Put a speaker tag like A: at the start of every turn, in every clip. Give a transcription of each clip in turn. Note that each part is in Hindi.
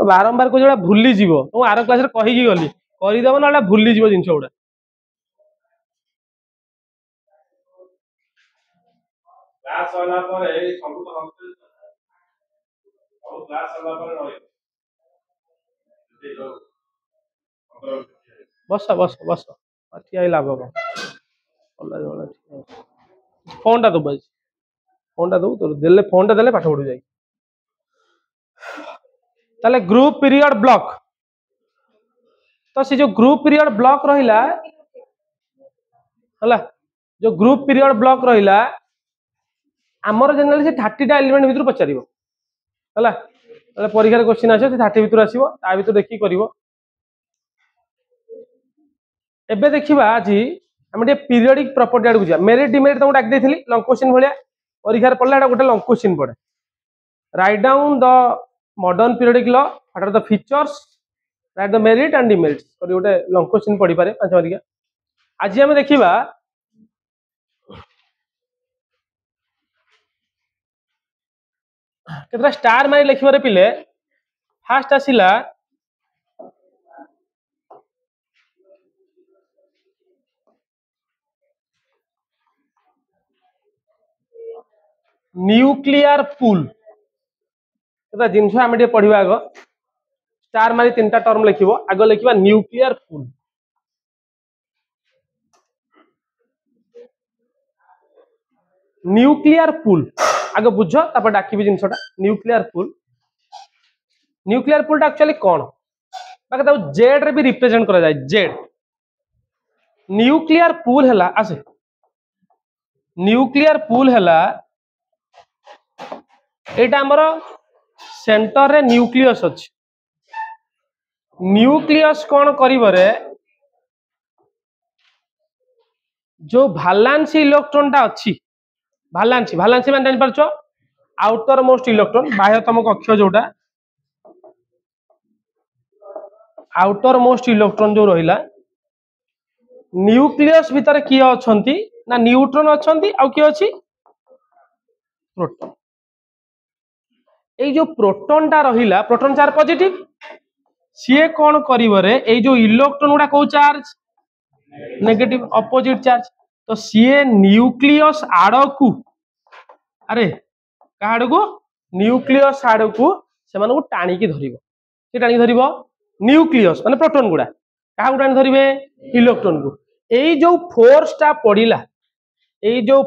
A: बारंबार को जो भूली जीव तो आर क्लास रे कहि गली करदेव ना भूली जीव जिनस गुड़ा बस बस बस ठिया लाभ हम फोन टा दब फोन टा दू देले फोन टा देले पाठ पढ़ू जाए ताले ग्रुप पीरियड ब्लॉक तो से जो ग्रुप पीरियड ब्लॉक रहिला हला जो ग्रुप पीरियड ब्लॉक रहिला आमर जनरली से 30 टा एलिमेंट भितर पचारिबो हला ताले परीक्षा रे क्वेश्चन आछे से 30 भितर आसीबो ता भितर देखि करिवो एबे देखिबा आजी हम जे पीरियडिक प्रॉपर्टी आड बुझिया मेरिट डिमेरिट तो डाक देथिली लॉन्ग क्वेश्चन भलिया परीक्षा रे पड़ला एटा गोटे लॉन्ग क्वेश्चन पड़े right down the modern periodic law what are the features right the merit and demerits और गोटे लॉन्ग क्वेश्चन पढ़ी पारे पांच मार्किया आज हम देखिबा केतरा स्टार मारी लिखिबारे पिले फास्ट आसिला न्यूक्लियर पूल केतरा जिंस हम जे पढ़िबा आगो स्टार मारी तीनटा टर्म लिखिबो आगो लिखिबा न्यूक्लियर पूल न्यूक्लियर पूल आगे बुझ तापर डाकिबी जिनसटा न्यूक्लियर पूल एक्चुअली कौन बाकी ताऊ जेड रे भी रिप्रेजेंट करा जाय जेड न्यूक्लियर पूल हला आसे न्यूक्लियर पूल हला एटा हमर सेंटर रे न्यूक्लियस अछि न्यूक्लियस कौन करिवरे जो भालांसी इलेक्ट्रॉन टा अछि भालांसी भालांसी मान जानि परछो आउटर मोस्ट इलेक्ट्रॉन बाह्यतम कक्ष जोटा आउटर मोस्ट इलेक्ट्रॉन जो रहिला न्यूक्लियस भीतर किए अछंती ना न्यूट्रॉन अछंती आ किए अछि प्रोटॉन ए जो प्रोटॉन टा रहिला प्रोटॉन चार्ज पॉजिटिव सीए कोन करिवरे ए जो इलेक्ट्रॉन गुडा को चार्ज नेगेटिव ऑपोजिट चार्ज तो सीए न्यूक्लियस आड़ को अरे काड़ को न्यूक्लियस आड़ को से मानको टाणी की धरिबो से टाणी धरिबो न्यूक्लियस माने प्रोटॉन गुडा का गुडा धरिबे इलेक्ट्रॉन को ए जो फोर्सटा पडिला ए जो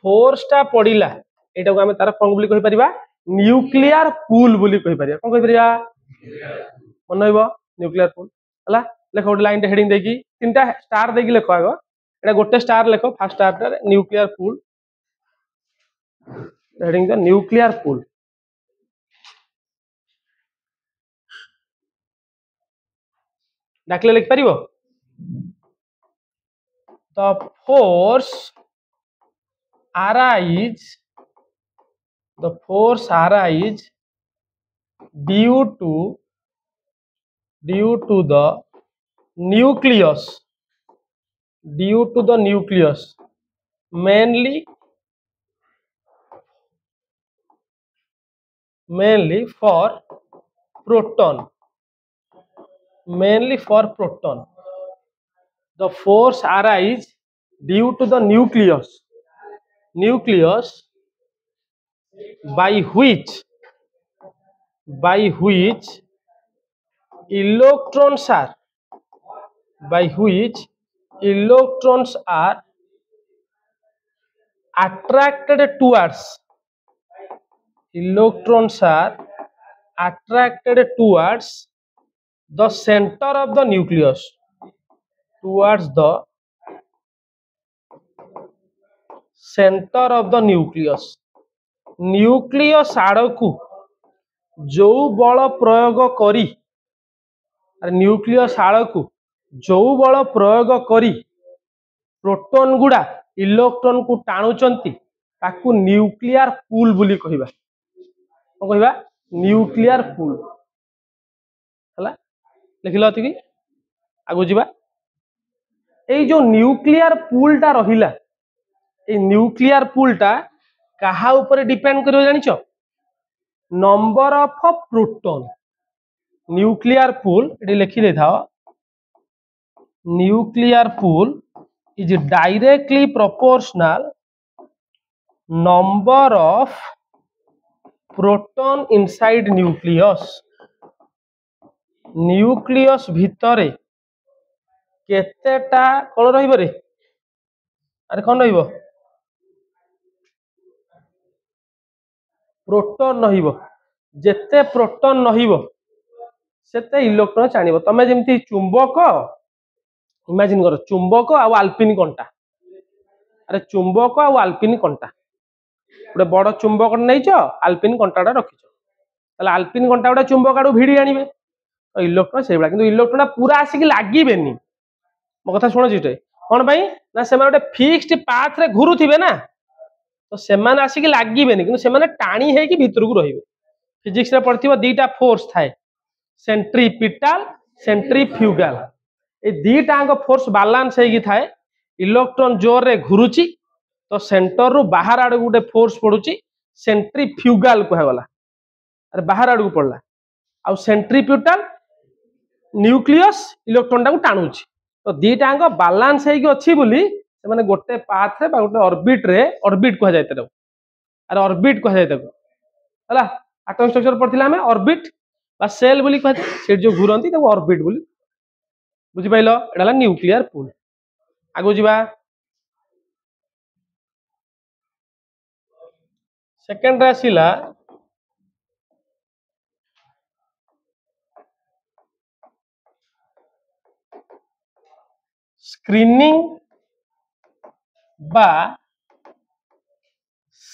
A: फोर्सटा पडिला एटा को हम तार कोन बोली कहि परिबा न्यूक्लियर पूल बोली कहि परिबा कोन कहि परिबा मन होइबो न्यूक्लियर पूल हला लेखो लाइन हेडिंग देकी तीनटा स्टार देकी लेखो आगो एटा गोटे स्टार लेखो first star nuclear pull heading the nuclear pull डाकले लिख परिबो the force arise due to the nucleus mainly for proton the force arise due to the nucleus by which electrons are attracted towards the center of the nucleus nucleus आड़ को जो बल प्रयोग करी न्यूक्लियस आड़ को जो बल प्रयोग करी प्रोटॉन गुडा इलेक्ट्रॉन को टाणुचंती ताकू न्यूक्लियर पूल बोली कहिबा कोन कहिबा न्यूक्लियर पूल हला लिखिलो अति आगु जिबा ए जो न्यूक्लियर पूल टा रहिला ए न्यूक्लियर पूल टा कहा ऊपर डिपेंड करियो जानिछो number of proton nuclear pull ये लिखि दे था nuclear pull is directly proportional number of proton inside nucleus nucleus भितरे केतेटा कौन रहिबो रे अरे कौन रहिबो प्रोटॉन रहिबो जेते प्रोटॉन रहिबो सेते इलेक्ट्रॉन चाणिबो तमे जेमती चुंबक इमेजिन करो चुंबक आ आल्पिन कंटा अरे चुंबक आ आल्पिन कंटा गोटे बड़ चुंबक नहीं आल्पिन कंटाटा रखिच ताले आल्पिन कंटा गोटे चुंबक आड़ू भिड़ी आनिबे तो इलेक्ट्रॉन से किंतु इलेक्ट्रॉन पूरा आसिक लागेनि मो कथा शुण जी कौन पाई ना से गोटे फिक्स्ड पाथ रे घुरुथिबे ना तो सेमाने आसिक लागेनि किंतु सेमाने टाणी हेकी भितर को रहिबे फिजिक्स रे पढ़थिबो दीटा फोर्स थाए सेंट्रीपिटल सेंट्रीफ्यूगल ए दीटा फोर्स बैलेंस हेकी थाए इलेक्ट्रॉन जोर रे घुरुची तो सेंटर रु बाहर आड़ गोटे फोर्स पड़ुची सेंट्रीफ्यूगल कहगला अरे बाहर आड़ को पड़ला आउ सेंट्रीपिटल न्यूक्लियस इलेक्ट्रॉन टाको टाणुची तो दीटा बैलेंस हेकी अछि बोली से माने गोटे पाथ रे बा गोटे ऑर्बिट कह जाय तको अरे ऑर्बिट कह जाय तको हला एटॉम स्ट्रक्चर पढ़थिला हमें ऑर्बिट बा सेल बोली कह से जो घुरंती तको ऑर्बिट बोली बुझि पाइलो एडाला न्यूक्लियर पूल आगो जिबा सेकंड रे आसिला स्क्रीनिंग बा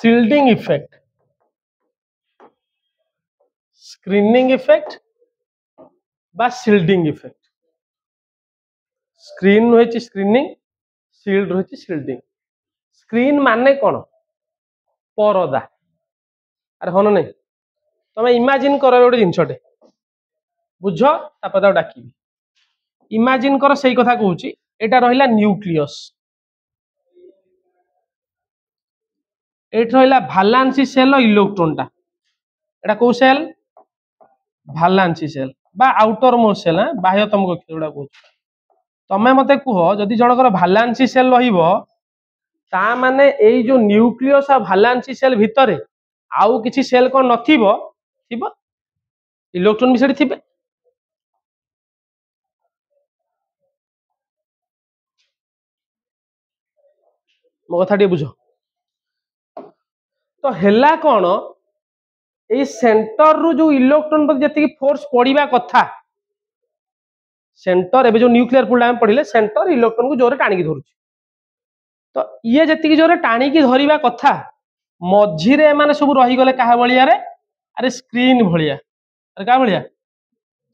A: शिल्डिंग इफेक्ट स्क्रीनिंग इफेक्ट बा शिल्डिंग इफेक्ट स्क्रीन रही स्क्रीनिंग शिल्ड रही शिल्डिंग स्क्रीन माने कौन परदा अरे हन नहीं तुम इमेजिन कर गोटे जिनसटे बुझ तापर डाक इमेजिन कर से कथा कहूँ एटा रहिला न्यूक्लियस एट रहिला भालांसी सेल इलेक्ट्रॉन टा एटा को सेल भालांसी सेल बा आउटर मोस्ट सेल बाह्यतम कक्ष जोड़ा कहूँ तमे मते कुह जदि जनकर भालांसी सेल रहिबो ता माने एई जो न्यूक्लियस आ भालांसी सेल भितरे आउ किछि सेल को नथिबो थिबो इलेक्ट्रॉन भी सेठी थिबे मो कथा टे बुझो तो हेला कौन ए सेंटर रु जो इलेक्ट्रॉन पर जति फोर्स पड़िबा कथा सेंटर एबे जो न्यूक्लियर पूल हम पढ़िले सेंटर इलेक्ट्रॉन को जोरे टाणी की धरुची तो ये जति जोरे टाणी की धरिबा कथा मझिरे माने सब रही गले कहा भलिया रे अरे स्क्रीन भलिया अरे का भलिया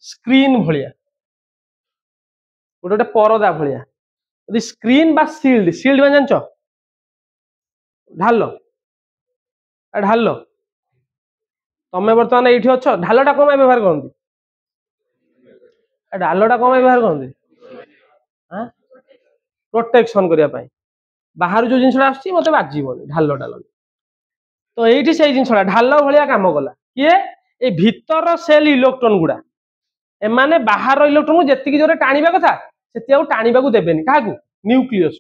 A: स्क्रीन भलिया गोटे परदा भलिया यदि स्क्रीन बा शिल्ड शिल्ड माने जानचो ढाल ढाल तमें बर्तमान ये अच्छ ढालटा कौन व्यवहार करती ढालटा कौन व्यवहार करती प्रोटेक्शन करने बाहर जो जिनसा आस मत बाजबनी ढाल डाल तो ये से जिनसा ढाल भाया कम कला किए ये भीतर सेल इलेक्ट्रॉन गुड़ा एमाने बाहर इलेक्ट्रॉन को जी जोरे टाणिबा कथा से टाणिबा को देबेनी क्या न्यूक्लियस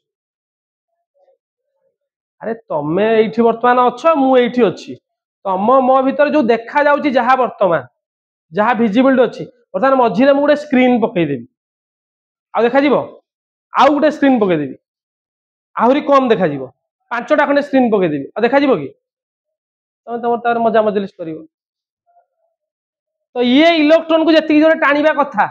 A: अरे तमें ये बर्तमान अच्छ मुझे अच्छी तम मो भीतर जो देखा जाउची जहाँ वर्तमान जहाँ विजिबिलिटी अच्छी बर्तमान मझिरे मुझे स्क्रीन पकईदेवी आ देखा आउ गोटे स्क्रीन पकईदेवी आहरी कम देखा 5टा खंडे स्क्रीन पकईदेवी आ देखा कि तुम तुम मजा मजलिस कर तो ये इलेक्ट्रॉन को जी जोरे टाणिबा कथा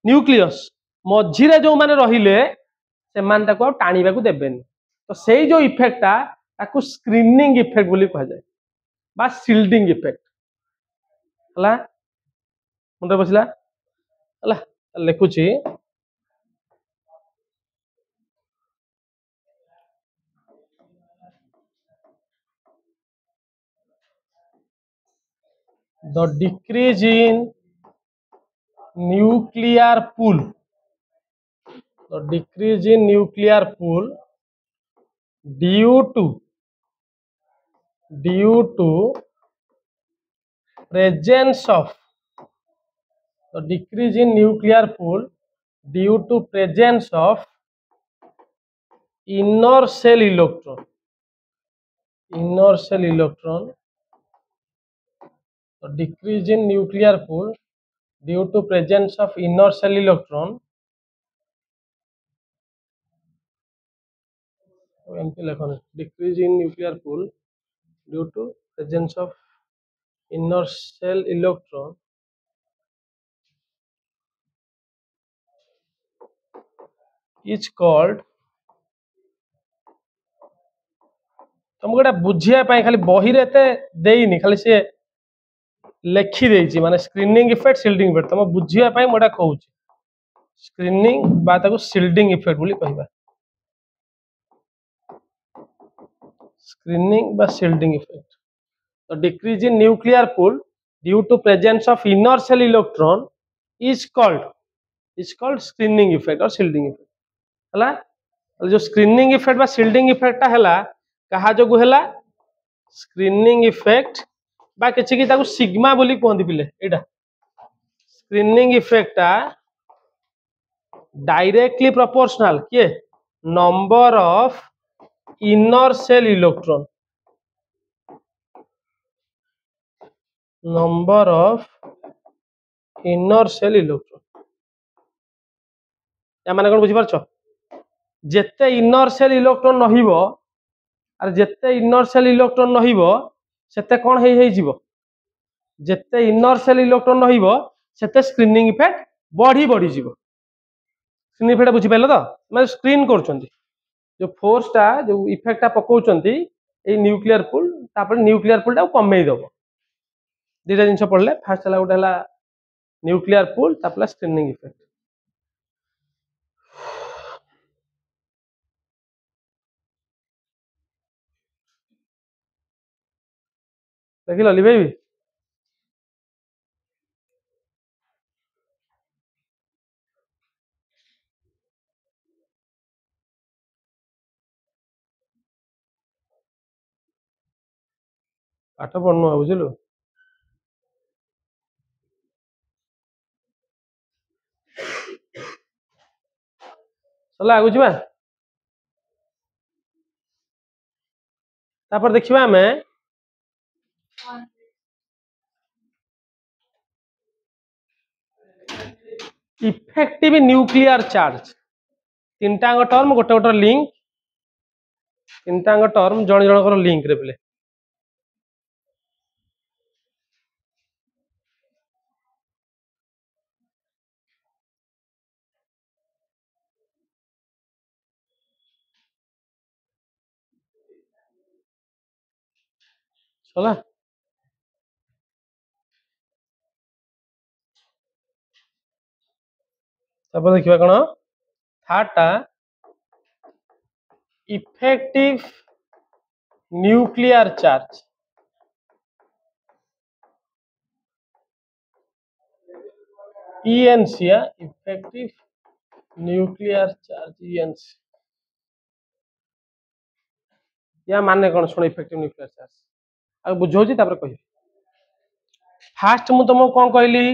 A: न्यूक्लियस मझिरे जो माने रहिले से मान ताको आ टाणिबा को देबेनी तो से जो इफेक्टा ताको स्क्रीनिंग इफेक्ट बोली कहा जाए बा शिल्डिंग इफेक्ट हला मुंडे बसला हला लिखुची the decrease in nuclear pool the decrease in nuclear pool due to presence of the decrease in nuclear pool due to presence of inner cell electron the decrease in nuclear pool due to presence of inner cell electron decrease in nuclear pool due to presence of inner cell electron is called तुमको एटा बुझिया पाई खाली बही रे एते देइनी खाली से लेखि देइची माने स्क्रीनिंग इफेक्ट शिल्डिंग इफेक्ट तुम बुझिया पाई मोटा कहूची स्क्रीनिंग बा ताको शिल्डिंग इफेक्ट बोली कहबा स्क्रीनिंग बा शिल्डिंग इफेक्ट तो decrease in nuclear pull due to presence of inner shell electron is called screening effect और शिल्डिंग इफेक्ट हला जो स्क्रीनिंग इफेक्ट बा शिल्डिंग इफेक्ट हला कहा जो हेला स्क्रीनिंग इफेक्ट बा किछि कि ताको सिग्मा बोली कहंदी पिले एटा स्क्रीनिंग इफेक्ट डायरेक्टली प्रोपोर्शनल के number of inner shell electron number of inner shell electron या माने कोन बुझि परछो जेते इनर सेल इलेक्ट्रॉन नहिबो आर जेते इनर सेल इलेक्ट्रॉन नहिबो सेते कोन हेई जीवो जेते इनर सेल इलेक्ट्रॉन नहिबो सेते स्क्रीनिंग इफेक्ट बढ़ी जीवो स्क्रीनिंग इफेक्ट बुझि पाइलो तो मैं स्क्रीन करछंती जो फोर्स टा जो इफेक्ट टा पकाउछंती ए न्यूक्लियर पूल तापर न्यूक्लियर पूल टा कमई दबो दीटा जिंस पड़ले फास्ट हला गोटे हला न्यूक्लियर पूल तापर स्क्रीनिंग इफेक्ट देखिल अली भाई पाठ पढ़नु बुझलु चला आगु जीवा तापर देखिबा हमें इफेक्टिव न्यूक्लियर चार्ज तीनटा टर्म गोटे गोटे लिंक तीनटा टर्म जण जणकर लिंक रे प्ले चला तापर देखिबा कोन थाटा effective nuclear charge ENC effective nuclear charge ENC या माने कोन सुन इफेक्टिव न्यूक्लियर चार्ज आ बुझौची तापर कहि फास्ट मु तुमको कोन कहली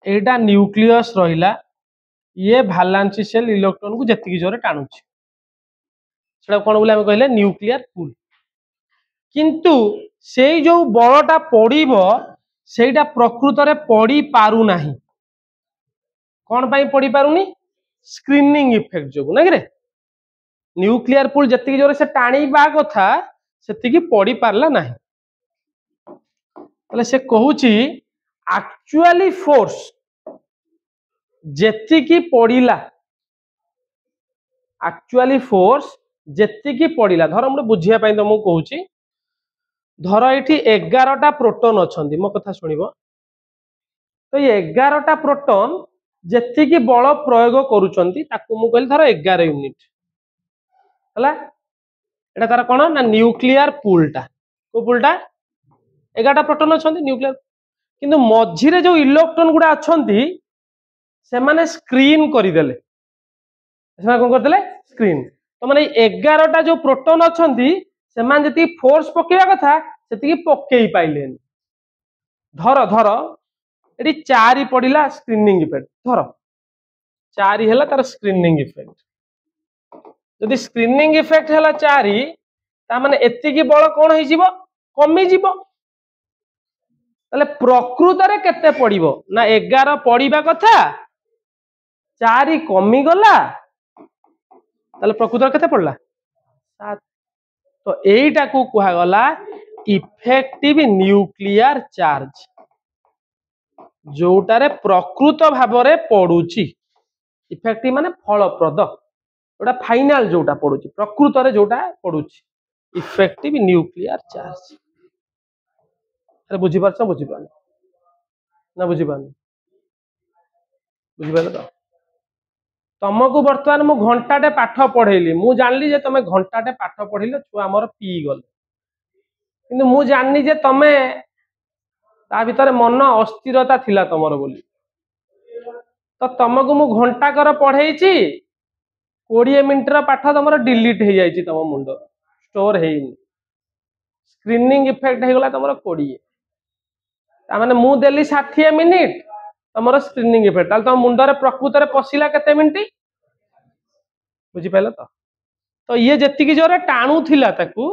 A: एटा न्यूक्लियस रहिला ये भालांसी सेल इलेक्ट्रॉन को जति जोरे टाणुची सेटा कोन बोले हम कहले न्यूक्लियर पूल किंतु सेई जो बळटा पड़िबो सेटा प्रकृत रे पड़ी पारु नाही कोन पई पड़ी पारुनी स्क्रीनिंग इफेक्ट जो ना रे न्यूक्लियर पूल जति जोरे से टाणी बा कथा सेति की पड़ी पारला नाही तले से कहूची एक्चुअली फोर्स जेति की पड़िला एक्चुअली फोर्स जेति की पड़िला धर हम बुझिया पई तुमको कहूची धर एठी 11टा प्रोटॉन अछंती मो कथा सुनिबो तो ये 11टा प्रोटॉन जेति की बल प्रयोग करूचंती ताकू मु कहली धर 11 यूनिट हला एटा तार कोन ना न्यूक्लियर पूलटा को पूलटा 11टा प्रोटॉन अछंती न्यूक्लियर किंतु मझिरे जो इलेक्ट्रॉन गुडा अछंती से माने स्क्रीन करि देले से कोन कर देले स्क्रीन तो माने 11टा जो प्रोटॉन अछंती से मान जति फोर्स पकेया कथा सेति पकेई पाइलेन धर धर एटी 4 पड़िला स्क्रीनिंग इफेक्ट धर 4 है तार स्क्रीनिंग इफेक्ट जदि स्क्रीनिंग इफेक्ट है 4 तामाने एतिकी बल कौन हो कमी जीव ताले प्रकृत रे केते पड़िबो ना 11 पड़िबा कथा 4 कमी गला ताले प्रकृत रे केते पड़ला 7 तो एटा को कहा गला इफेक्टिव न्यूक्लियर चार्ज जोटारे प्रकृत भाव रे पड़ुची इफेक्टिव माने फलप्रद जोटा फाइनल जोटा पड़ुची प्रकृत रे जोटा पड़ुची इफेक्टिव न्यूक्लियर चार्ज अरे बुझी पारछ बुझी पान ना बुझी पान बुझी पाले तो तुमको वर्तमान मु घंटाटे पाठ पढ़ेली मु जानली जे तमे घंटाटे पाठ पढ़िले छुआ हमर पी गले किंतु मु जाननी जे तमे ता भीतर मन अस्थिरता थिला तमर बोली तो तुमको मु घंटा कर पढ़ेची 20 मिनिट पाठ तुम डिलीट हो जाए तुम मुंड स्टोर है स्क्रीनिंग इफेक्ट हो गला तुम 20 तामाने मु देली 60 मिनिट तुम स्क्रीनिंग इफेक्ट तुम मुंडरे प्रकृत में पशिला केते मिनिट बुझी पाइल तो ये जेतिकी जोरे टाणु थिला ताकू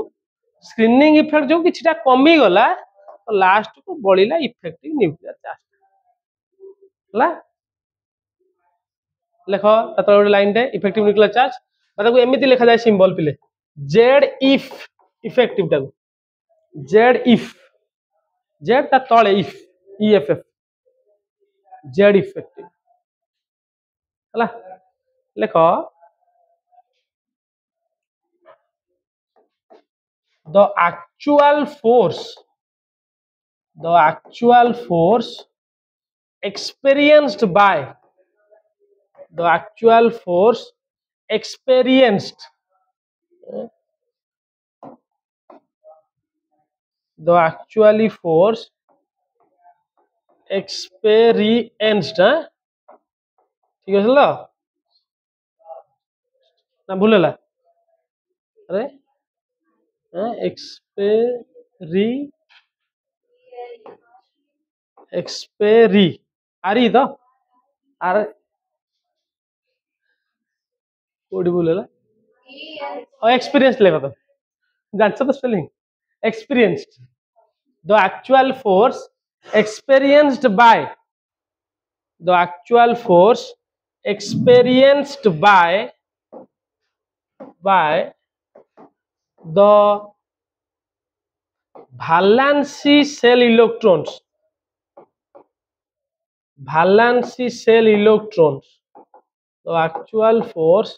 A: स्क्रीनिंग इफेक्ट जो किछिटा कमी गला तो लास्ट को बळिला इफेक्टिव न्यूक्लियर चार्ज हला लेखो ततळ गोटे लाइन रे इफेक्टिव न्यूक्लियर चार्ज ताकू एमिति लिखा जाय सिंबल पिले जेड इफ इफेक्टिव ताकू जेड इफ जेड ता तळे इफ ईएफएफ जेड इफेक्टिव हला लेखो the actual force experienced by the actual force experienced the actually force experienced ठीक है लो ना भूलेला अरे एक्सपेरी आरी तो आरे कोडी बोलेला और एक्सपीरियंस लेखा तो जानछ तो spelling experienced the actual force experienced by the actual force experienced by the valency shell electrons the actual force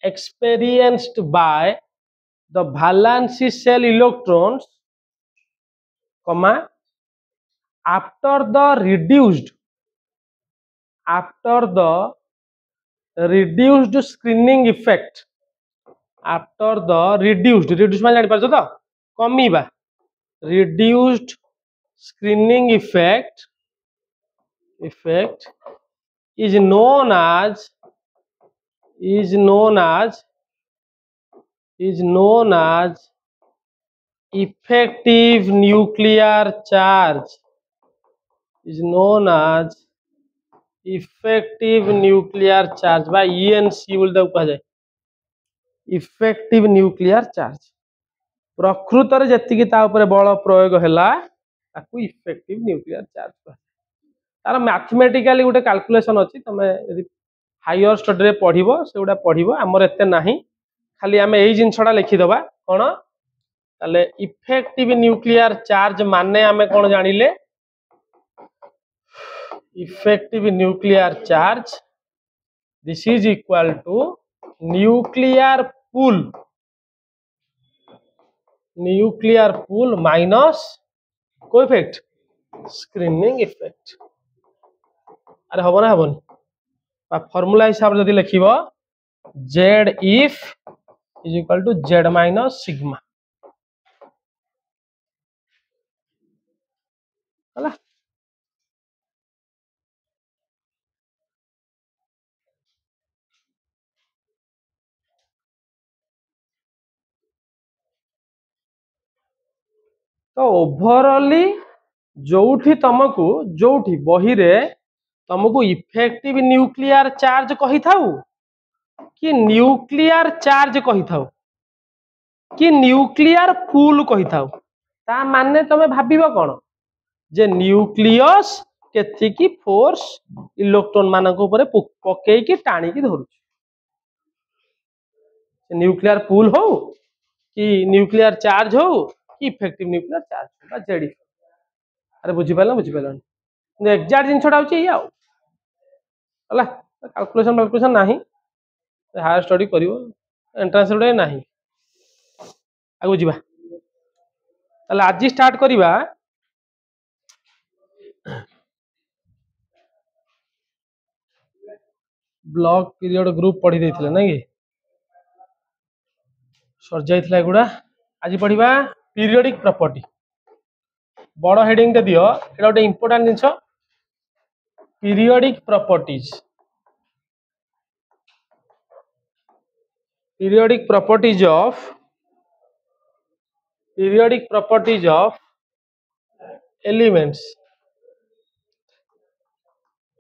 A: experienced by the valency shell electrons comma after the reduced screening effect after the reduced मान जानि परछो तो कमीबा reduced screening effect is known as effective nuclear charge by ENC बोल दो कहा जाए इफेक्टिव न्यूक्लियर चार्ज प्रकृत रे जति ता ऊपर बल प्रयोग हैला ताकू इफेक्टिव न्यूक्लियर चार्ज तार मैथमेटिकली गोटे कैलकुलेशन अछि तमे यदि हायर स्टडी रे पढिबो सेउडा पढिबो हमर एते नाही खाली आमे एई जिंसडा लिखि दबा कोन ताले इफेक्टिव न्यूक्लियर चार्ज माने आमे कोन जानिले effective nuclear charge this is equal to nuclear pool minus coeffect screening effect अरे हबो ना हबोनी फॉर्मूला हिसाब जदि लिखिबो z if is equal to z minus sigma हला तो ओवरऑली जोठी तुमको जोठी बही रे तुमको इफेक्टिव न्यूक्लियर चार्ज कही थाऊ कि न्यूक्लियर चार्ज कही थाऊ कि न्यूक्लियर फुल कही थाऊ ता माने तमे भाबिबो कोन जे न्यूक्लियस केतिकी फोर्स इलेक्ट्रॉन मानक ऊपर पकई की टाणी की धरू न्यूक्लियर पूल हो कि न्यूक्लियर चार्ज हो कि इफेक्टिव न्यूक्लियर चार्ज जेडी अरे बुझी पाल एक्जाक्ट जिनसटा होची या हला कैलकुलेशन नाही हायर स्टडी करिवो एंट्रेंस रे नाही आगु जीवा ताले आज स्टार्ट करिवा ब्लॉक पीरियड ग्रुप पढ़ी देथिले नै कि सर जाइथिला एगुडा आज पढ़िबा पीरियडिक प्रॉपर्टी बड़ हेडिंग दे दियो एटा गोटे important jeans periodic properties periodic properties of elements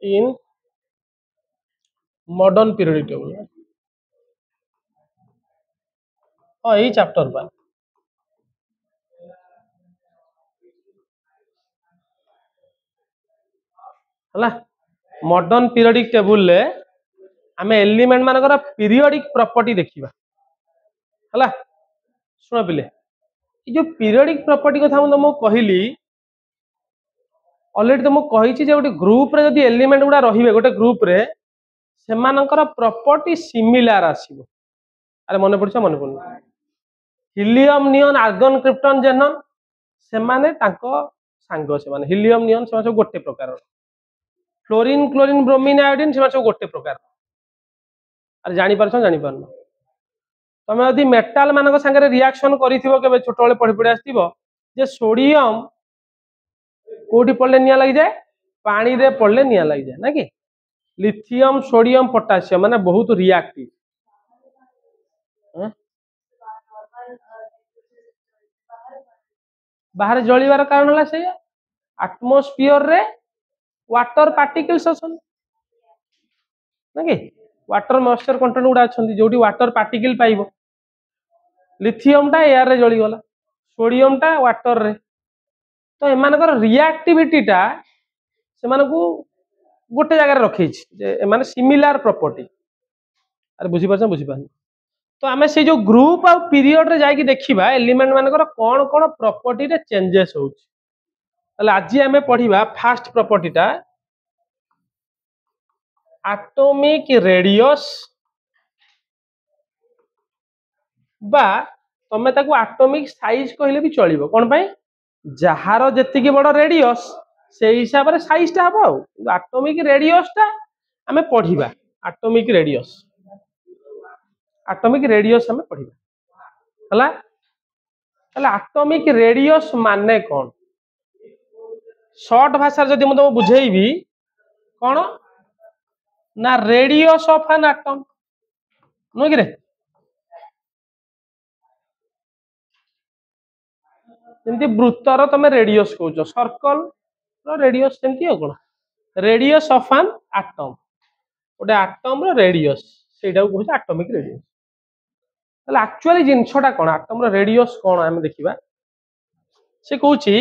A: in modern periodic table हाँ यही चैप्टर बा हला मॉडर्न पीरियडिक टेबल ले आमे एलिमेंट मानकर पीरियडिक प्रॉपर्टी देखिबा हला सुन पिले ये जो पीरियडिक प्रॉपर्टी कथा हम तुमको कहली ऑलरेडी तुमको कहिछि जे गोटे ग्रुप रे जदी एलिमेंट गुडा रहिबे गोटे ग्रुप रे सेमानकर प्रॉपर्टी सिमिलर आसीबो अरे मन पड़छ हीलियम नियन आर्गन क्रिप्टन जेनन सेमाने तांको सांग सेमाने हीलियम नियन सेमा सब गोटे प्रकार फ्लोरीन क्लोरीन ब्रोमीन आयोडीन सेमा सब गोटे प्रकार अरे जानि पारनो तमे यदि मेटाल मानक संगे रिएक्शन करिथिबो केबे छोटोले पढ़ी पढ़ी आस्थिबो जे सोडियम कोठी पड़ले निया लगी जाए पानी रे पड़ले निया लगी जाए ना कि लिथियम सोडियम पोटासियम माने बहुत रिएक्टिव बाहर जळीवार कारण होला से एटमॉस्फियर रे वाटर पार्टिकल्स अछन ना कि वाटर मॉइस्चर कंटेंट गुडा अछन जोटी वाटर पार्टिकल पाइबो लिथियम टा एयर रे जळी गला सोडियम टा वाटर रे तो एमानकर रिएक्टिविटी टा से मानकू गोटे जगह रखी माने सिमिलर प्रॉपर्टी अरे बुझी पारन तो आमे से जो ग्रुप आ पीरियड रे जाई कि देखिबा एलिमेंट मानकर कोन कोन प्रॉपर्टी रे चेंजेस होउची तले आज आमे पढ़िबा फर्स्ट प्रॉपर्टी टा एटॉमिक रेडियस बा तमे ताको एटॉमिक साइज कहले भी चलिबो कोन पई जहार जेतिकी बड़ रेडियस से हिसाब रे साइज टा हबो एटॉमिक रेडियस टा आमे पढ़िबा एटॉमिक रेडियस आमे पढ़िबा हला हला एटॉमिक रेडियस माने कोन शॉर्ट भाषा जदि म तुम बुझेइबी कोन ना रेडियस ऑफ एन एटम नो कि रे जेमती वृत्तर तमे रेडियस कहउछ सर्कल रो रेडियस सेमती हो कोन रेडियस ऑफ एन एटम गोटे एटम रो रेडियस सेटा को कहउछ एटॉमिक रेडियस तले एक्चुअली जिनछटा कोन एटम रो रेडियस कोन हम देखिबा से कहउची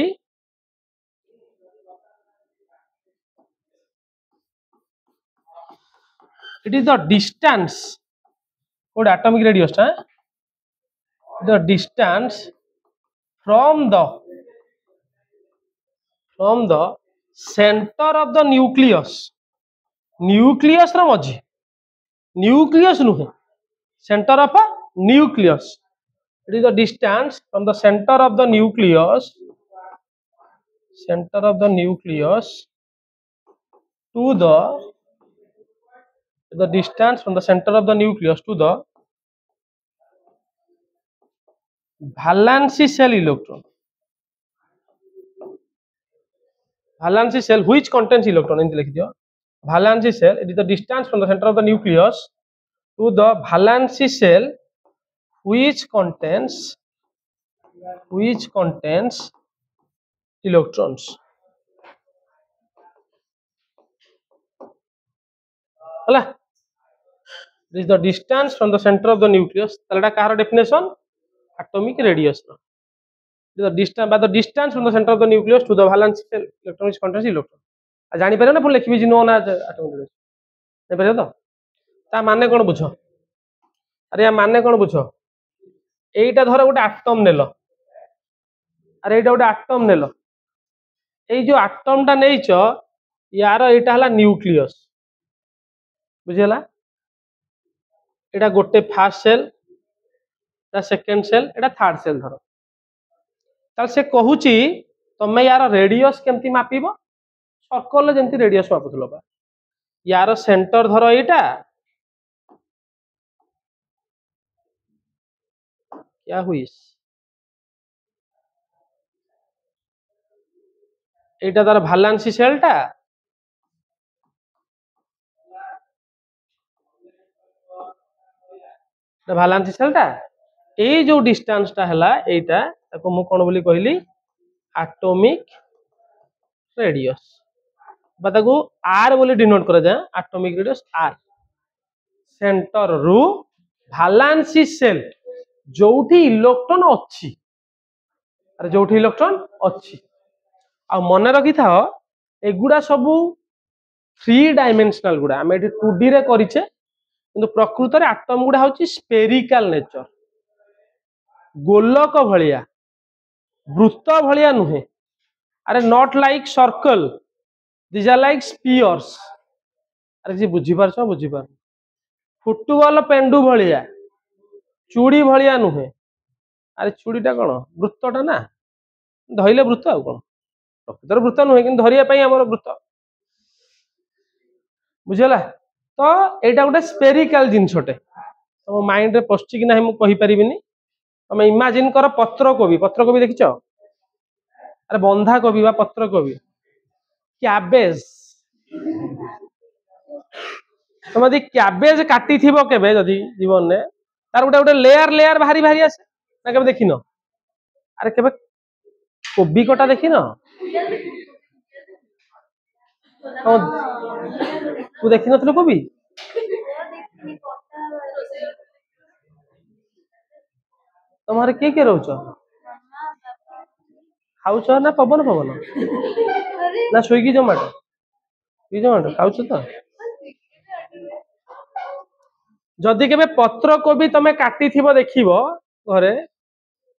A: it is the distance what atomic radius the distance from the center of the nucleus रा मझी nucleus नुहे center of a nucleus it is the distance from the center of the nucleus to the distance from the center of the nucleus to the valence shell electron which contains electron in likh diyo valence shell it is the distance from the center of the nucleus to the valence shell which contains electrons हला this the distance from the centre of the nucleus तलेटा कहार डेफिनेशन एटॉमिक रेडियस रो the distance by the distance from the centre of the nucleus to the valence shell electron is contains electron जानि पारे ना पुन लिखबी जी नो ना एटॉमिक रेडियस नै पारे तो ता माने कोन बुझो अरे या माने कोन बुझो एटा धर गोटे एटम नेलो अरे एटा गोटे एटम नेलो ए जो एटम टा नेइछ यार एटा हला न्यूक्लियस बुझिला एटा गोटे फर्स्ट सेल एटा सेकंड सेल एटा थर्ड सेल धर ताल से कहूची तमे यार रेडियस केमती मापिबो सर्कल जेमती रेडियस मापुथलो बा यार सेंटर धर एटा क्या हुई एटा तार वैलेंसी सेलटा वैलेंसी सेलटा ए जो डिस्टेंस टा हला एटा ताको मु कोन बोली कहली एटॉमिक रेडियस बताको आर बोली डिनोट करा जाए एटॉमिक रेडियस आर सेंटर रु वैलेंसी सेल जोठी इलेक्ट्रॉन अच्छी अरे जोठी इलेक्ट्रॉन अच्छी आ मन रखी था एगुड़ा सब 3 डायमेंशनल गुड़ा आम 2D रे करिचे किंतु प्रकृत रे एटम गुड़ा होची स्फेरिकल नेचर गोलक भलिया वृत्त भलिया नुहे अरे not like circle this are like spheres अरे जी बुझी पारछो बुझी पार फुटबॉल पेंडु भलिया चूड़ी भलिया नुहे अरे चूड़ीटा कौन वृत्तटा ना धइले वृत्त आ कौन प्रकृतर वृत्त नुहे कि धरिया पई हमर वृत्त बुझला तो एटा गोटे स्फेरिकल जिनसटे तुम माइंड रे पस्ची कि नहीं मु कहि परिबिनी तुम इमेजिन कर पत्रकोबी देखिछ अरे बंधा कोबी बा पत्रकोबी कैबेज तुम यदि कैबेज काटी थिबो केबे जदि जीवन ने तार गोटे गोटे लेयर लेयर भारी भारी आसे ना केबे देखिनो अरे केबे कोबी कटा देखिनो तू देखि नथलो कोबी तुम्हारे के रोच खाऊच ना पवन पवन ना स्विगी जोमाटो खाऊच तो जदि केबे पत्र कोबी तमे काटी थिबो देखिबो घरे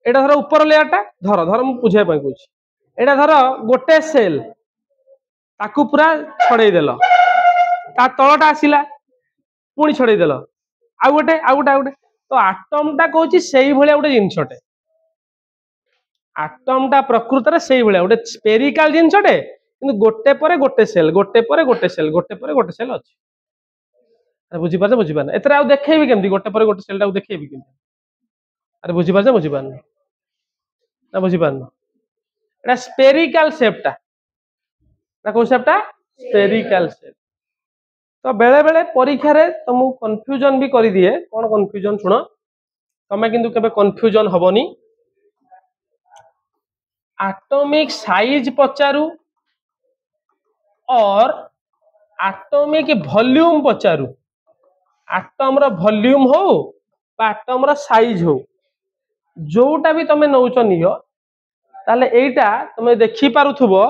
A: एटा धर ऊपर लेयरटा धर धर मु बुझे पई कहूची एटा धर गोटे सेल ताकू पूरा छड़े देलो ता तळटा आसिला पुणी छड़े देलो आ गोटे तो एटम टा कहूची सेही भलिया गोटे जिनसटे एटम टा प्रकृत रे सेही भलिया गोटे स्फेरिकल जिनसटे किंतु गोटे परे गोटे सेल गोटे परे गोटे सेल गोटे परे गोटे सेल अछि अरे बुझी पार एतरे आ देखेबी केमती गोटे परे गोटे सेल टा देखेबी केमती अरे बुझी पार ना बुझी पार एटा स्फेरिकल शेपटा ना को शेपटा स्फेरिकल शेप तो बेले बेले परीक्षा रे तुमको कंफ्यूजन भी कर दिए कौन कंफ्यूजन सुनो तमे किंतु केबे कंफ्यूजन हबनी एटॉमिक साइज पचारू और atomic volume पचारू atom rho volume हो बा एटम रो साइज हो जोटा भी तमे नौच नियो ताले एटा तमे देखि पारुथबो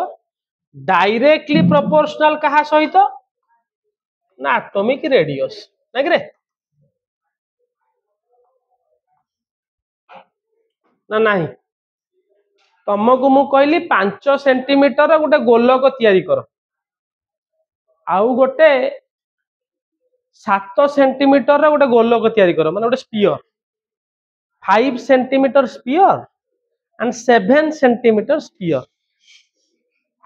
A: डायरेक्टली प्रोपोर्शनल कहा सहित ना एटॉमिक रेडियस ना कि रे ना नहीं तुमको मु कहली 5 सेंटीमीटर गोटे गोलक तैयारी कर आउ गोटे 7 सेंटीमीटर गोटे गोलक तैयारी कर माने गोटे sphere 5 centimetre sphere and 7 centimetre sphere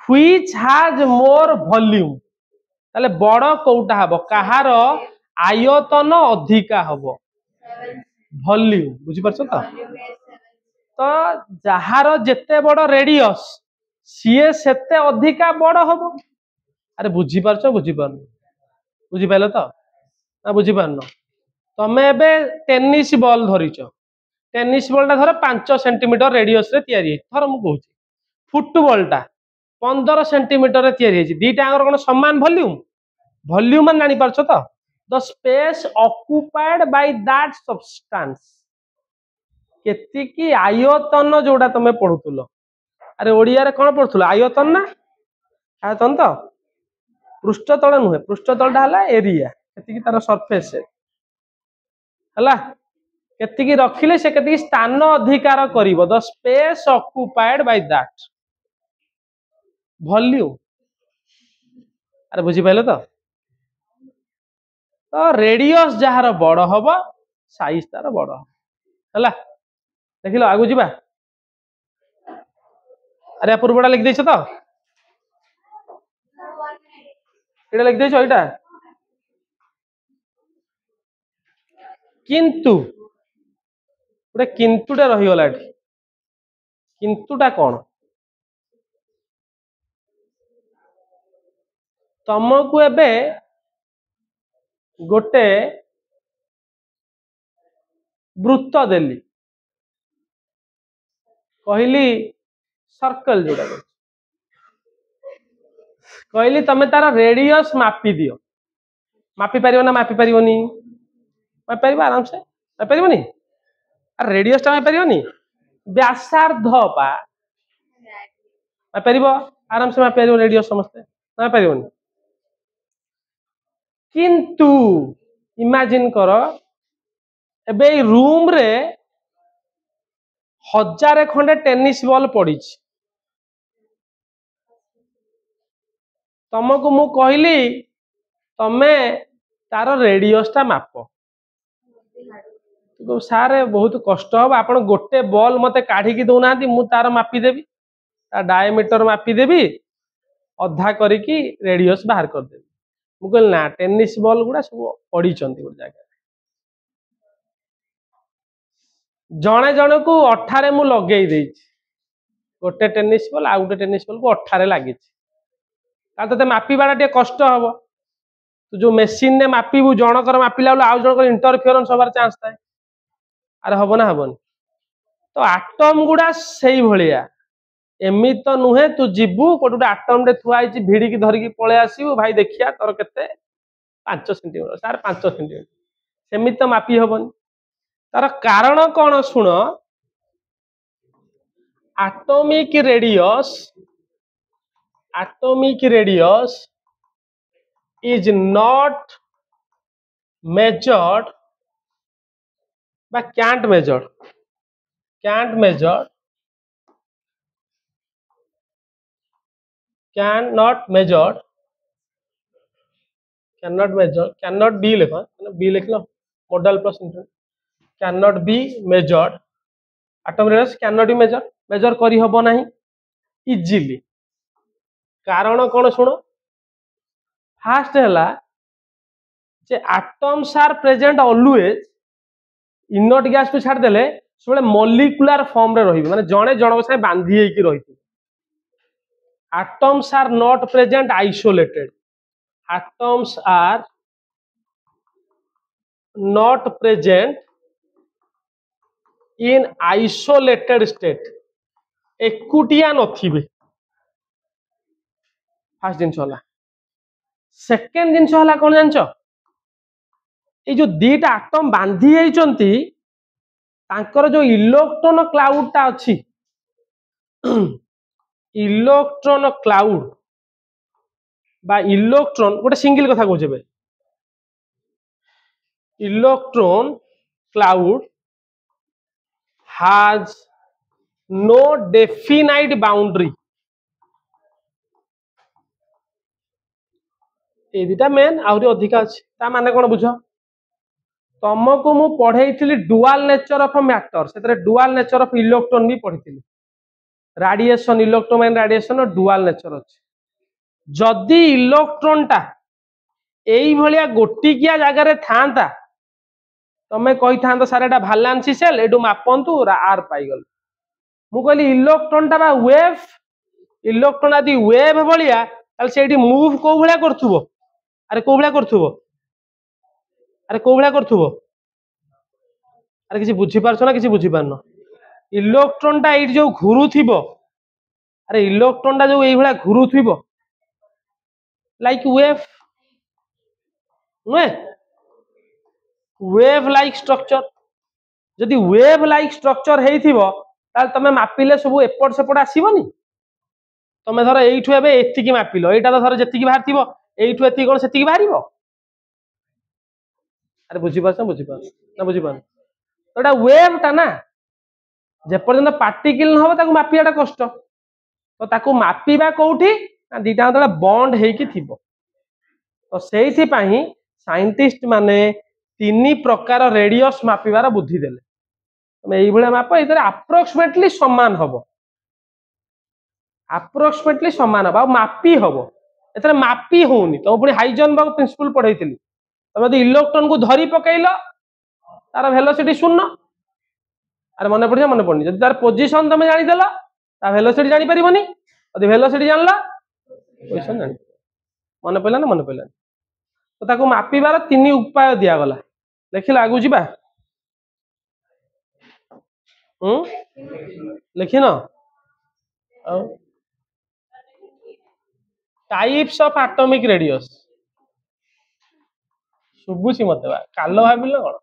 A: which has more volume ताले बड़ कोउटा हबो कहार आयतन अधिका हबो वॉल्यूम बुझी परछो तो जहार जेते बड़ रेडियस सीए सेते अधिका बड़ हबो अरे बुझी परछो बुझी पाइलो तो ना बुझी पारनो तमे एबे टेनिस बॉल धरिचो टेनिस बॉल टा धर 5 सेंटीमीटर रेडियस रे तैयारी धर मु कहूची फुटबॉल टा 15 सेंटीमीटर रे तैयारी दीटा कोन समान वॉल्यूम मान जानी पारछो तो the space occupied by that substance केतिकी आयतन जोड़ा तुम पढ़ुल अरे ओडिया रे कौन पढ़ुल आयतन ना आयतन तो पृष्ठतल नुहे पृष्ठतलटा है एरिया केतिकी तार सरफेस है केतिकी रखिले से केतिकी स्थान अधिकार करिवो the space occupied by that volume अरे बुझी पाइले तो रेडियस जार बड़ हम साइज तार बड़ है देख लो आगु जा अरे पूर्वटा लिखि देछ तो ये लिखि देछ एटा किंतु गोटे किंतुटा रहीगला एठी किंतुटा कौन तुमको एबे गोटे वृत्त देली कहली सर्कल जोड़ा कहली तमे तार रेडियस मापी दियो मापी पारियो ना मापी पारियोनी मापी पारिबो आराम से मापी पारियोनी अरे रेडियस टा मापी पारियोनी व्यासार्ध पा मापी पारिबो आराम से मापी पारियो रेडियस समस्ते मापी पारियोनी किंतु इमेजिन कर एबे रूम रे 1000 खंडे टेनिस बॉल पड़ी तुमको मु कहली तमे तार रेडियस टा माप सारे बहुत कष्ट हम आप गोटे बॉल मते काढ़ी दौना मु तार मापीदेवी तार डायमीटर मापीदेवी अधा करिकी रेडियस बाहर करदेवी मु कहली ना टेनिस बॉल गुड़ा सब पड़ी गोटे जगह जड़े जन को अठारे मु लगे गोटे टेनिस बॉल आ गोटे टेनिस बॉल को अठारे लगी ते मापिबाटा टे कष्ट हम तू जो मेसीन ने मापिबू जनकर मापिला आउ जनकर इंटरफियरेंस हबार चांस थाए अरे हम ना हबनी तो आटम गुड़ा से भाया एमि तो नुहे तू जीवु गोटे आटम टे थुआई भिड़ी धरिकी पलि आसबू भाई देखिया तोर केते 5 सेंटीमीटर सार 5 सेंटीमीटर सेमि तो मापी हबनी तार कारण कौन शुण atomic radius is not measured बा कैंट cannot be लिख लो model plus cannot be measured atomic radius cannot be measure करी हबो नाही इजीली कारण कौन शुण फास्ट है जे atoms are present always inert gas को छाड़ देले सब मॉलिक्यूलर फॉर्म रे रही माने जणे जण से बांधी हेकी रही atoms are not present isolated atoms are not present in isolated state एकुटिया नथिबे फर्स्ट जिनस होला सेकेंड जिनस होला कोन जानछ ए जो दीटा एटम बांधी हेचंती तांकर जो इलेक्ट्रॉन क्लाउड टा अछि इलेक्ट्रॉन क्लाउड बा इलेक्ट्रॉन गोटे सिंगल कथा कहूचे बे electron cloud has no definite boundary ए दिटा मेन आउरी अधिका अछि ता माने कोन बुझ तुमको मु पढ़ेइथिली डुअल नेचर ऑफ मैटर सेतरे डुअल नेचर ऑफ इलेक्ट्रॉन भी पढ़िथिली radiation electromagnetic radiation dual nature अछि जदी इलेक्ट्रॉन टा एई भलिया गोटिकिया जगह रे थांता तमे कहि थांतो सारे एटा भालांसी सेल एडु मापंतु आर पाइगल मु कहली इलेक्ट्रॉन टा बा वेव इलेक्ट्रॉन आदि वेव भलिया ताल सेठी मूव को भलिया करथुबो अरे को भलिया करथुबो अरे किसी बुझी पारछो ना किसी बुझी पारनो इलेक्ट्रॉन टा एठी जो घुरुथिबो अरे इलेक्ट्रॉन टा जो एई भलिया घुरुथिबो लाइक वेव नुए वेव लाइक स्ट्रक्चर जदि वेव लाइक स्ट्रक्चर हेइथिबो ताल तमे मापिले सब एपट सेपट आसीबनी तमे धर एइठु एबे एतिकी मापिलो एटा तो धर जेतिकी बाहरथिबो एइठु एतिकी कोन सेतिकी बाहरिबो अरे बुझी पास ना बुझी पास तो एटा वेव टा ना जे पर्यंत पार्टिकल न हो ताकू मापियाटा कष्ट तो ताकू मापिबा कोउठी ना दीटा तळे बॉन्ड हेकी थिबो तो सेइथि पई साइंटिस्ट माने तीन प्रकार रेडियस मापिबार बुद्धि देले तमे एई भले माप इधर अप्रोक्सीमेटली समान हबो अप्रोक्सीमेटली समान हबो मापी हबो एतरे मापी होउनी तो पुनी हाइजेनबर्ग प्रिंसिपल पढैतिली तमे यदि इलेक्ट्रॉन को धरी पकेइलो तार वेलोसिटी शून्य अरे मन पड़नी जब तार पोजिशन तुम जानीदेल ता वेलोसिटी जानी परिबनी यदि वेलोसिटी जानला पोजिशन जानी मन पड़ला ना मन पड़ला तो ताको मापिबार तीन उपाय दिया गला लिखिला आगु जीवा लिखिन टाइप्स ऑफ एटॉमिक रेडियस शुभुची मते बा कालो भाबिल कोन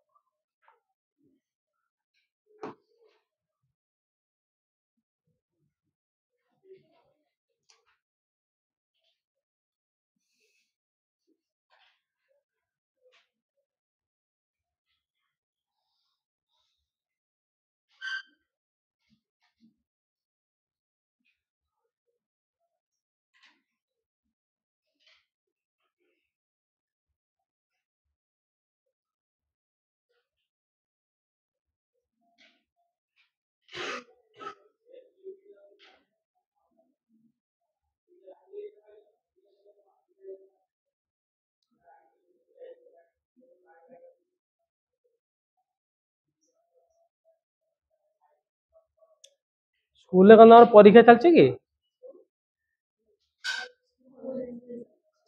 A: स्कूल में कौन परीक्षा चलची कि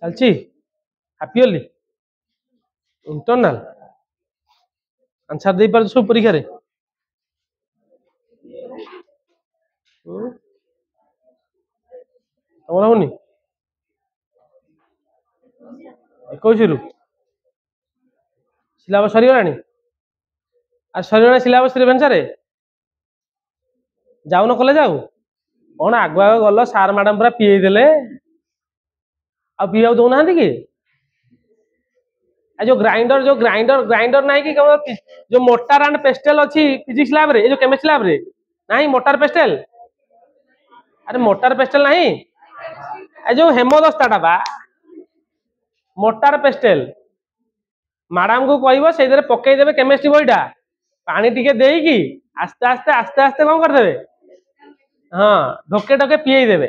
A: चलची हैप्पी होली इंटरनल आंसर दे पर सब परीक्षा रे तमरा होनी 21 रु सिलेबस सरी गलानी आ सरी गला सिलेबस रेभेन्सा रे जाऊ न कॉलेज जाऊ कौन आगु आग गल सार मैडम पूरा पीए देले आ पीआ दौना कि जो ग्राइंडर नहीं कि जो मोटार एंड पेस्टेल अच्छी फिजिक्स लैब रे जो केमिस्ट्री लैब रे नहीं मोटार पेस्टेल अरे मोटार पेस्टेल नहीं ए जो हेमदस्ताटा बा मोटार पेस्टेल मैडम को कहबो से पकई देबे केमिस्ट्री बईटा पानी टिके देकी आस्ते आस्ते आस्ते आस्ते कौन करदेबे हाँ ढोके ढोके पीई देबे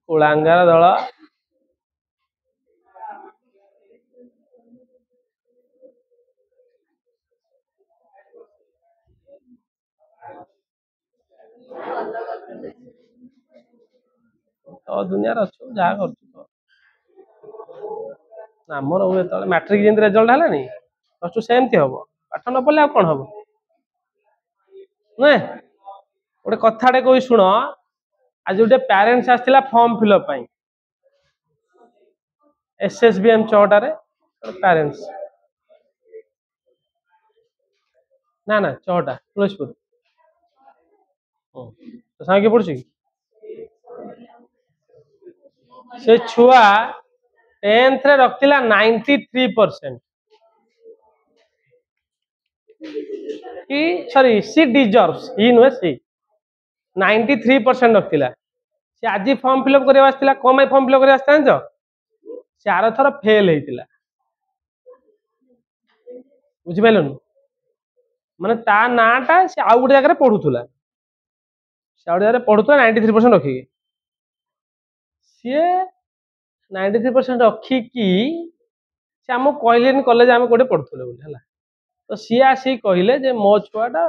A: कुलांगार दल तो दुनिया अच्छे जहाँ करमर जो मैट्रिक जमी रेजल्ट है प्लस टू सेमती हम पाठ न पढ़ले कौन हम नुहे गोटे कथाटे कह शुण आज गोटे पेरेंट्स आसला फॉर्म फिलअप एसएसबीएम चौटारे पेरेंट्स ना ना चौटा तुलसीपुर तो सागे पढ़ुची से छुआ 10th रे रखतिला 93% कि सॉरी सी डिजर्व्स ही नुहे सी 93% रखतिला से आज फॉर्म फिलअप करबा आस्तिला कोन फॉर्म फिलअप करबा आस्ता जानछ से आर थर फेल हेतिला बुझि पाइलन माने ता नाटा से आउ गोटे जगह पढ़ुला से आउ जगह पढ़ुला 93% रखी सी 93% रखी कि से आम कहले कॉलेज आम कोटे पढ़ुले बोली तो सी आसी कहले जे मो छुआटा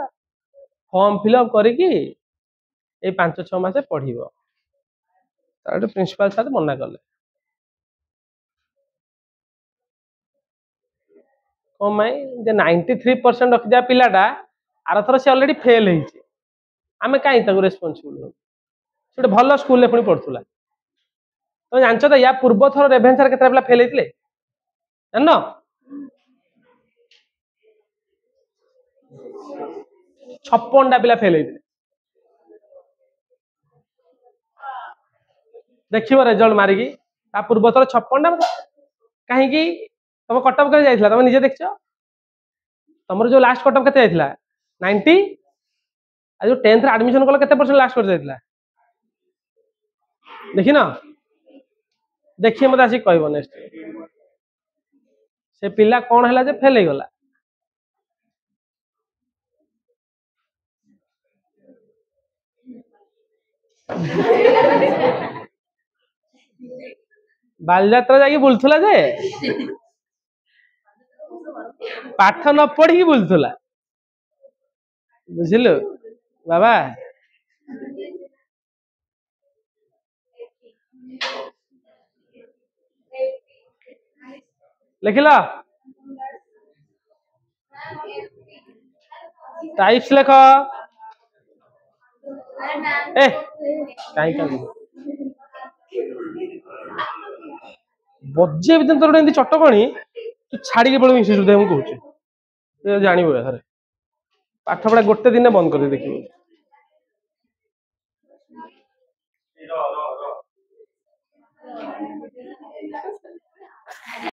A: फॉर्म फिलअप करिकी ए 5-6 मास पढ़िबो तारे प्रिंसिपल साथ मना कले कौन माई जे 93% रखी जा पिलाटा आर थर से ऑलरेडी फेल होइछे आमे काई ताको रेस्पोंसिबल से भल स्कूल रे पुनी पढ़ुला तो जानछ तो या पूर्व थर रेभेन्सा केतरा पिला फेल हेतिले जानो 56ଟା ପିଲା ଫେଲ ହେଇଥିଲେ। ଦେଖିବ ରେଜଲ୍ଟ ମାରିକି ତା ପୂର୍ବ ଥର 56ଟା। କାହିଁକି ତମ କଟଅଫ କେତେ ଯାଇଥିଲା ତମେ ନିଜେ ଦେଖିଛ? ତମର ଯୋଉ ଲାଷ୍ଟ କଟଅଫ କେତେ ଯାଇଥିଲା 90। ଆଉ ଯୋଉ 10th ରେ ଆଡମିସନ କଲ କେତେ % ଲାଷ୍ଟ କରି ଯାଇଥିଲା ଦେଖିନ? ଦେଖିଏ ମତେ ଆସିକି କହିବ ନେକ୍ସଟ ସେ ପିଲା କଣ ହେଲା ଯେ ଫେଲ ହେଇଗଲା। ବାଲିଯାତ୍ରା ଯାଇକି ବୁଲୁଥିଲା ଯେ ପାଠ ନ ପଢିକି ବୁଲୁଥିଲା। ବୁଝିଲୁ ବାବା? ଲେଖିଲ ଟାଇପ୍ସ ଲେଖ। ଏ କାହିଁ ବଜେଇ ତୋର ଗୋଟେ ଏମିତି ଚଟକଣି ତୁ ଛାଡିକି ପଳେଇବୁ ଇନଷ୍ଟିଚ୍ୟୁଟ ମୁଁ କହୁଛି ଜାଣିବୁ ଏଥରେ। ପାଠ ପଢା ଗୋଟେ ଦିନେ ବନ୍ଦ କରିଦେ ଦେଖିବୁ।